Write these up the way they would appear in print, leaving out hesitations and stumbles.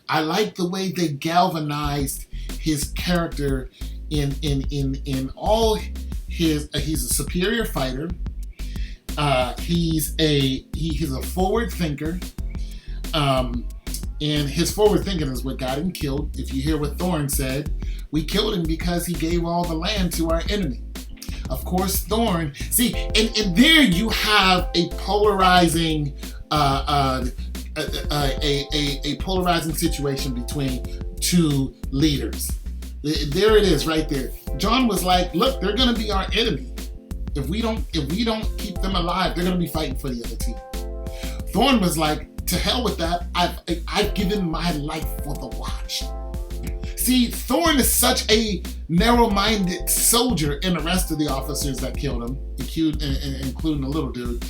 I like the way they galvanized his character in all his. He's a superior fighter. He's a forward thinker. And his forward thinking is what got him killed. If you hear what Thorn said, we killed him because he gave all the land to our enemy. Of course, Thorn. See, and there you have a polarizing, a polarizing situation between two leaders. There it is, right there. Jon was like, "Look, they're going to be our enemy. If we don't keep them alive, they're going to be fighting for the other team." Thorn was like, "To hell with that. I've given my life for the watch." See, Thorn is such a narrow-minded soldier, and the rest of the officers that killed him, including the little dude.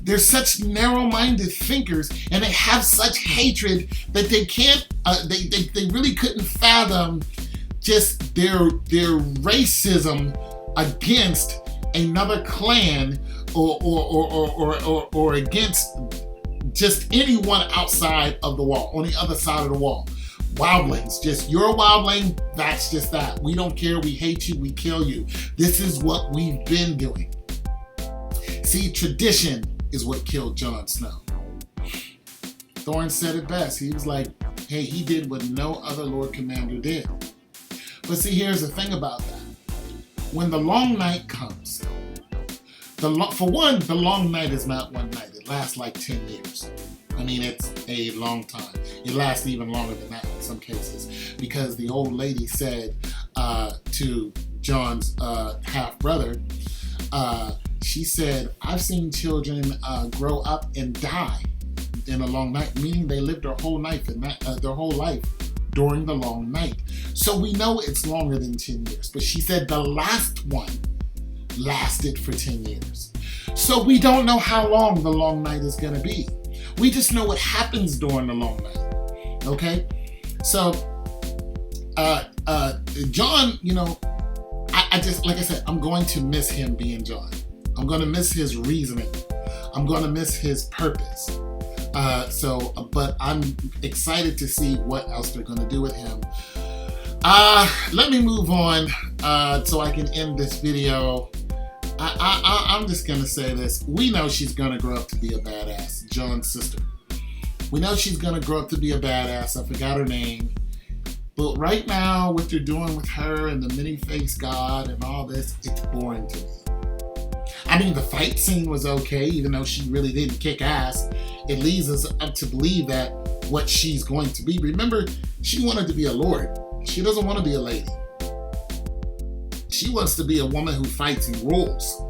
They're such narrow-minded thinkers, and they have such hatred that they can't. They really couldn't fathom just their racism against another clan or against just anyone outside of the wall, on the other side of the wall. Wildlings, just you're a wildling, that's just that. We don't care, we hate you, we kill you. This is what we've been doing. See, tradition is what killed Jon Snow. Thorn said it best. He was like, hey, he did what no other Lord Commander did. But see, here's the thing about that. When the long night comes, for one, the long night is not one night. It lasts like 10 years. I mean, it's a long time. It lasts even longer than that in some cases, because the old lady said to Jon's half-brother, she said, I've seen children grow up and die in a long night, meaning they lived their whole life during the long night. So we know it's longer than 10 years. But she said the last one lasted for 10 years. So we don't know how long the long night is going to be. We just know what happens during the long night. Okay? So, Jon, you know, I just, like I said, I'm going to miss him being Jon. I'm going to miss his reasoning. I'm going to miss his purpose. But I'm excited to see what else they're going to do with him. Let me move on so I can end this video. I'm just going to say this. We know she's going to grow up to be a badass, Jon's sister. We know she's going to grow up to be a badass. I forgot her name. But right now, what they're doing with her and the many-faced god and all this, it's boring to me. I mean, the fight scene was okay, even though she really didn't kick ass. It leads us up to believe that what she's going to be. Remember, she wanted to be a lord. She doesn't want to be a lady. She wants to be a woman who fights and rules.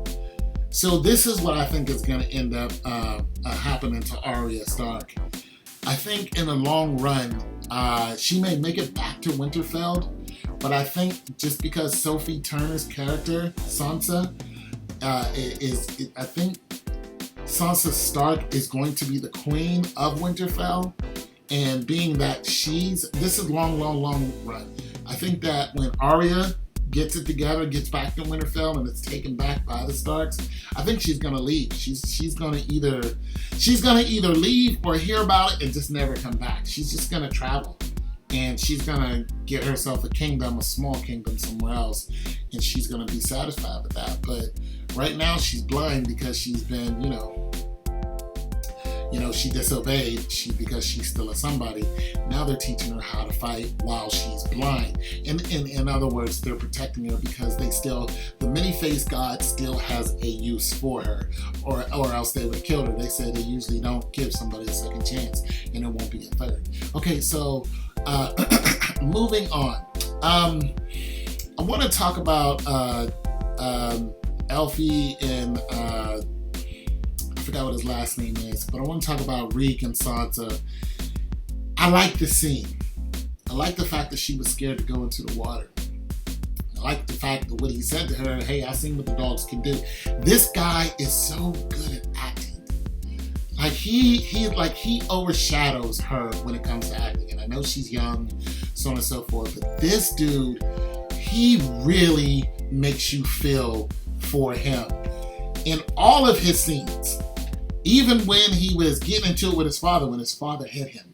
So this is what I think is going to end up happening to Arya Stark. I think in the long run, she may make it back to Winterfell, but I think just because Sophie Turner's character, Sansa, I think Sansa Stark is going to be the queen of Winterfell, and being that this is long run. I think that when Arya gets it together, gets back to Winterfell, and it's taken back by the Starks, I think she's gonna leave. She's gonna either leave or hear about it and just never come back. She's just gonna travel, and she's gonna get herself a kingdom, a small kingdom somewhere else, and she's gonna be satisfied with that. But right now she's blind because she's been, she disobeyed because she's still a somebody. Now they're teaching her how to fight while she's blind. In other words, they're protecting her because the many-faced god still has a use for her, or else they would have killed her. They say they usually don't give somebody a second chance, and it won't be a third. Okay, so moving on. I want to talk about Elfie and I forgot what his last name is, but I want to talk about Reek and Sansa. I like the scene. I like the fact that she was scared to go into the water. I like the fact that what he said to her, hey, I seen what the dogs can do. This guy is so good at acting. Like he overshadows her when it comes to acting. And I know she's young, so on and so forth, but this dude, he really makes you feel for him. In all of his scenes, even when he was getting into it with his father, when his father hit him,